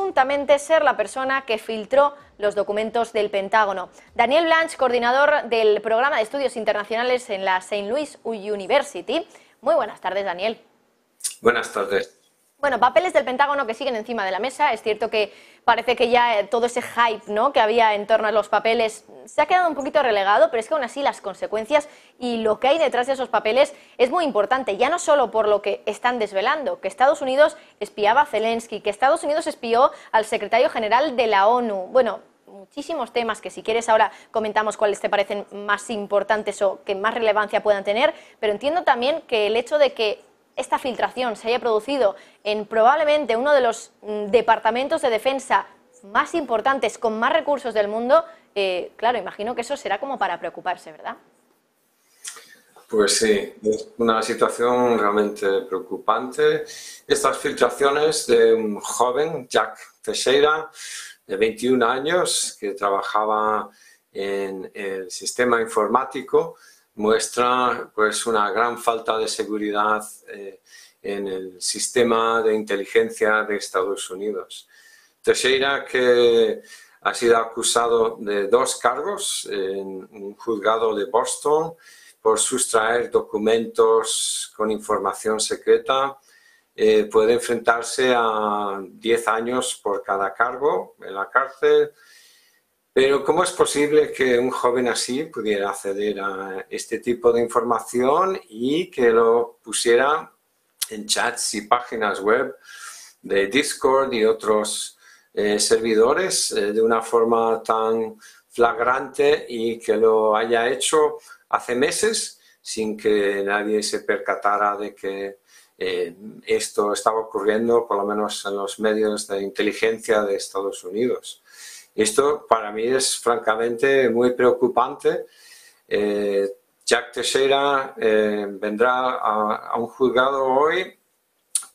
presuntamente ser la persona que filtró los documentos del Pentágono. Daniel Blanch, coordinador del programa de estudios internacionales en la St. Louis University. Muy buenas tardes, Daniel. Buenas tardes. Bueno, papeles del Pentágono que siguen encima de la mesa. Es cierto que parece que ya todo ese hype, ¿no?, que había en torno a los papeles se ha quedado un poquito relegado, pero es que aún así las consecuencias y lo que hay detrás de esos papeles es muy importante, ya no solo por lo que están desvelando, que Estados Unidos espiaba a Zelensky, que Estados Unidos espió al secretario general de la ONU. Bueno, muchísimos temas que si quieres ahora comentamos cuáles te parecen más importantes o que más relevancia puedan tener, pero entiendo también que el hecho de que esta filtración se haya producido en probablemente uno de los departamentos de defensa más importantes, con más recursos del mundo, claro, imagino que eso será como para preocuparse, ¿verdad? Pues sí, es una situación realmente preocupante. Estas filtraciones de un joven, Jack Teixeira, de 21 años, que trabajaba en el sistema informático, muestra pues una gran falta de seguridad en el sistema de inteligencia de Estados Unidos. Teixeira, que ha sido acusado de 2 cargos en un juzgado de Boston por sustraer documentos con información secreta, puede enfrentarse a 10 años por cada cargo en la cárcel. Pero ¿cómo es posible que un joven así pudiera acceder a este tipo de información y que lo pusiera en chats y páginas web de Discord y otros servidores de una forma tan flagrante y que lo haya hecho hace meses sin que nadie se percatara de que esto estaba ocurriendo, por lo menos en los medios de inteligencia de Estados Unidos? Esto para mí es francamente muy preocupante. Jack Teixeira vendrá a un juzgado hoy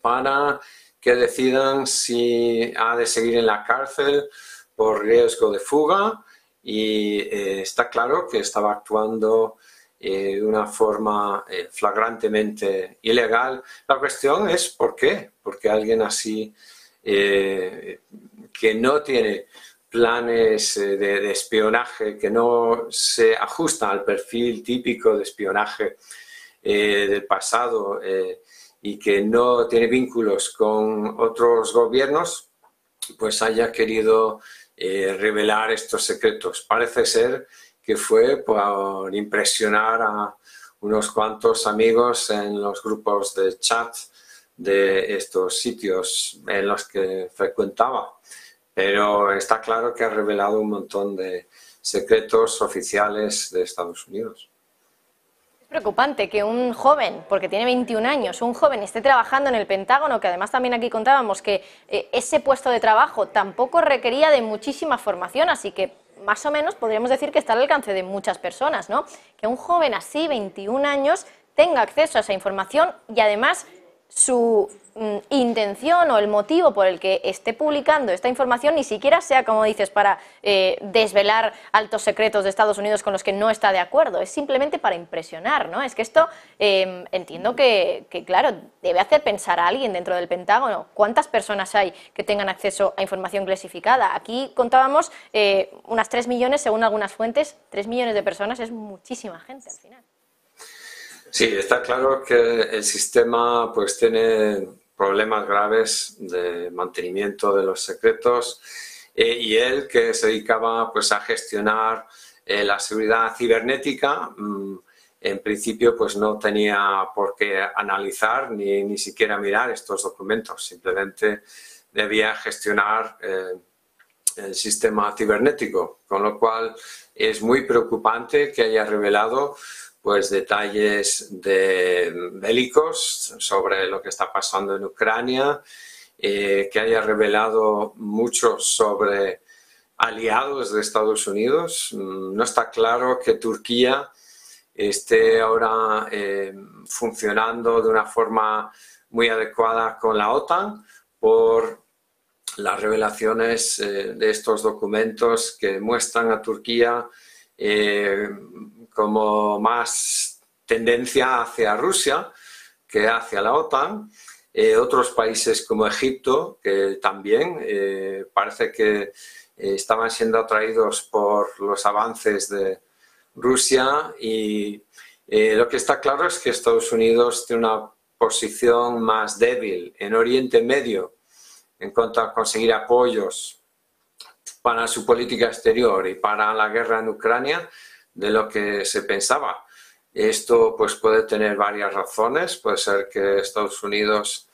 para que decidan si ha de seguir en la cárcel por riesgo de fuga y está claro que estaba actuando de una forma flagrantemente ilegal. La cuestión es ¿por qué? Porque alguien así que no tiene planes de espionaje, que no se ajusta al perfil típico de espionaje del pasado y que no tiene vínculos con otros gobiernos, pues haya querido revelar estos secretos. Parece ser que fue por impresionar a unos cuantos amigos en los grupos de chat de estos sitios en los que frecuentaba. Pero está claro que ha revelado un montón de secretos oficiales de Estados Unidos. Es preocupante que un joven, porque tiene 21 años, un joven esté trabajando en el Pentágono, que además también aquí contábamos que ese puesto de trabajo tampoco requería de muchísima formación, así que más o menos podríamos decir que está al alcance de muchas personas, ¿no? Que un joven así, 21 años, tenga acceso a esa información y además su intención o el motivo por el que esté publicando esta información ni siquiera sea, como dices, para desvelar altos secretos de Estados Unidos con los que no está de acuerdo, es simplemente para impresionar, ¿no? Es que esto entiendo que, claro, debe hacer pensar a alguien dentro del Pentágono. ¿Cuántas personas hay que tengan acceso a información clasificada? Aquí contábamos unas 3 millones, según algunas fuentes. 3 millones de personas es muchísima gente al final. Sí, está claro que el sistema pues tiene problemas graves de mantenimiento de los secretos y él, que se dedicaba pues a gestionar la seguridad cibernética, en principio pues no tenía por qué analizar ni siquiera mirar estos documentos, simplemente debía gestionar el sistema cibernético, con lo cual es muy preocupante que haya revelado pues detalles bélicos sobre lo que está pasando en Ucrania, que haya revelado mucho sobre aliados de Estados Unidos. No está claro que Turquía esté ahora funcionando de una forma muy adecuada con la OTAN por las revelaciones de estos documentos que muestran a Turquía como más tendencia hacia Rusia que hacia la OTAN Otros países como Egipto, que también parece que estaban siendo atraídos por los avances de Rusia, y lo que está claro es que Estados Unidos tiene una posición más débil en Oriente Medio en cuanto a conseguir apoyos para su política exterior y para la guerra en Ucrania de lo que se pensaba. Esto pues puede tener varias razones. Puede ser que Estados Unidos,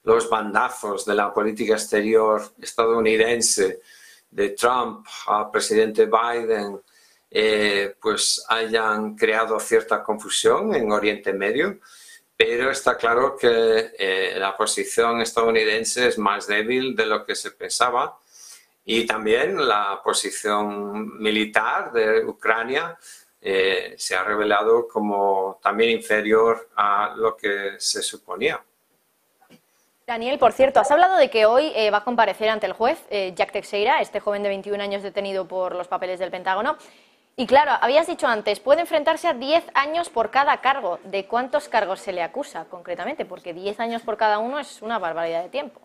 los bandazos de la política exterior estadounidense de Trump al presidente Biden pues hayan creado cierta confusión en Oriente Medio, pero está claro que la posición estadounidense es más débil de lo que se pensaba, y también la posición militar de Ucrania se ha revelado como también inferior a lo que se suponía. Daniel, por cierto, has hablado de que hoy va a comparecer ante el juez Jack Teixeira, este joven de 21 años detenido por los papeles del Pentágono. Y claro, habías dicho antes, puede enfrentarse a 10 años por cada cargo. ¿De cuántos cargos se le acusa concretamente? Porque 10 años por cada uno es una barbaridad de tiempo.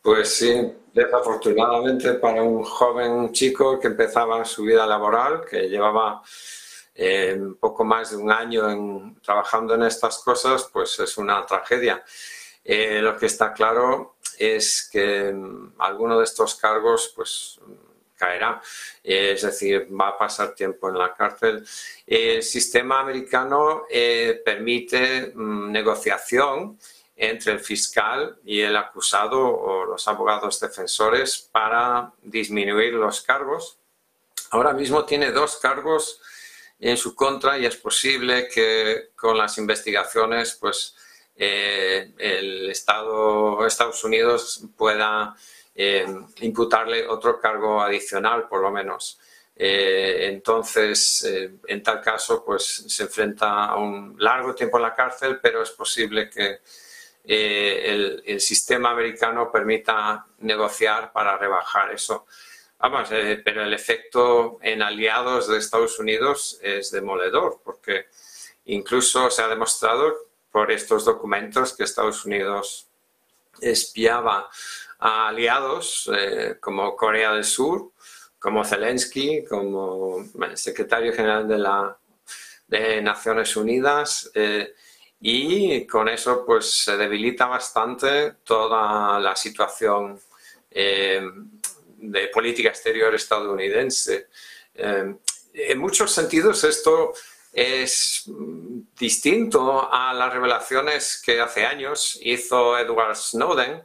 Pues sí, desafortunadamente para un joven chico que empezaba su vida laboral, que llevaba poco más de un año trabajando en estas cosas, pues es una tragedia. Lo que está claro es que alguno de estos cargos pues caerá, es decir, va a pasar tiempo en la cárcel. El sistema americano permite negociación entre el fiscal y el acusado o los abogados defensores para disminuir los cargos. Ahora mismo tiene 2 cargos en su contra, y es posible que con las investigaciones pues Estados Unidos pueda imputarle otro cargo adicional, por lo menos. Entonces, en tal caso, pues se enfrenta a un largo tiempo en la cárcel, pero es posible que el sistema americano permita negociar para rebajar eso. Vamos, pero el efecto en aliados de Estados Unidos es demoledor, porque incluso se ha demostrado por estos documentos que Estados Unidos espiaba a aliados como Corea del Sur, como Zelensky, como el secretario general de Naciones Unidas, y con eso pues se debilita bastante toda la situación de política exterior estadounidense. En muchos sentidos esto es distinto a las revelaciones que hace años hizo Edward Snowden,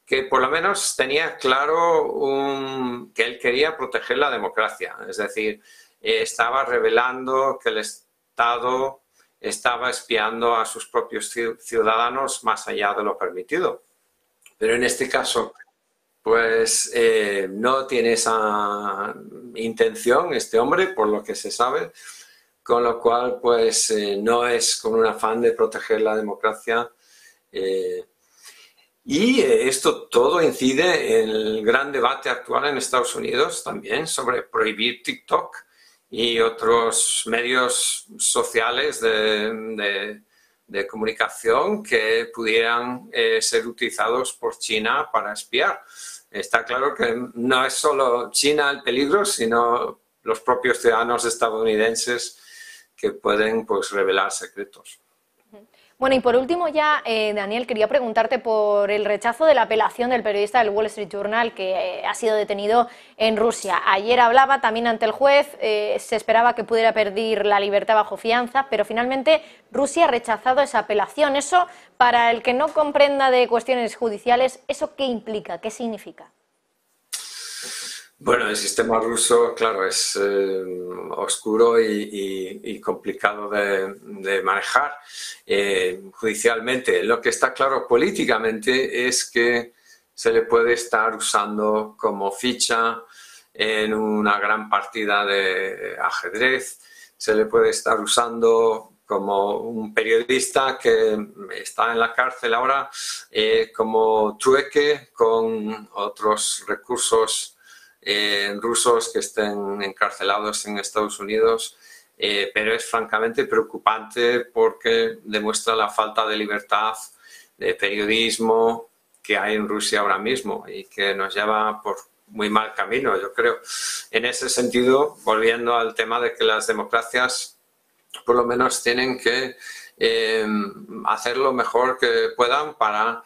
que por lo menos tenía claro que él quería proteger la democracia. Es decir, estaba revelando que el Estado estaba espiando a sus propios ciudadanos más allá de lo permitido. Pero en este caso, pues no tiene esa intención este hombre, por lo que se sabe, con lo cual pues no es con un afán de proteger la democracia. Y esto todo incide en el gran debate actual en Estados Unidos también sobre prohibir TikTok y otros medios sociales de comunicación que pudieran ser utilizados por China para espiar. Está claro que no es solo China el peligro, sino los propios ciudadanos estadounidenses que pueden pues revelar secretos. Bueno, y por último ya, Daniel, quería preguntarte por el rechazo de la apelación del periodista del Wall Street Journal que ha sido detenido en Rusia. Ayer hablaba también ante el juez, se esperaba que pudiera perder la libertad bajo fianza, pero finalmente Rusia ha rechazado esa apelación. Eso, para el que no comprenda de cuestiones judiciales, ¿eso qué implica? ¿Qué significa? Bueno, el sistema ruso, claro, es oscuro y complicado de manejar judicialmente. Lo que está claro políticamente es que se le puede estar usando como ficha en una gran partida de ajedrez, se le puede estar usando como un periodista que está en la cárcel ahora, como trueque con otros recursos rusos que estén encarcelados en Estados Unidos, pero es francamente preocupante porque demuestra la falta de libertad de periodismo que hay en Rusia ahora mismo y que nos lleva por muy mal camino, yo creo. En ese sentido, volviendo al tema de que las democracias por lo menos tienen que hacer lo mejor que puedan para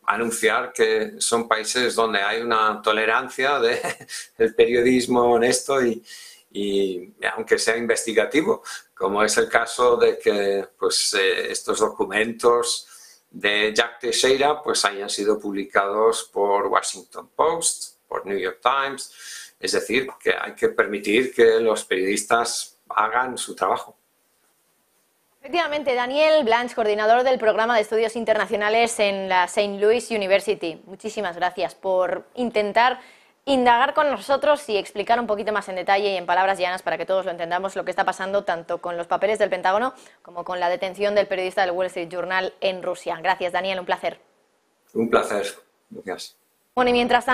anunciar que son países donde hay una tolerancia del periodismo honesto y aunque sea investigativo, como es el caso de que pues, estos documentos de Jack Teixeira pues, hayan sido publicados por Washington Post, por New York Times. Es decir, que hay que permitir que los periodistas hagan su trabajo. Efectivamente, Daniel Blanch, coordinador del programa de estudios internacionales en la St. Louis University. Muchísimas gracias por intentar indagar con nosotros y explicar un poquito más en detalle y en palabras llanas para que todos lo entendamos lo que está pasando tanto con los papeles del Pentágono como con la detención del periodista del Wall Street Journal en Rusia. Gracias, Daniel, un placer. Un placer. Gracias. Bueno, y mientras tanto...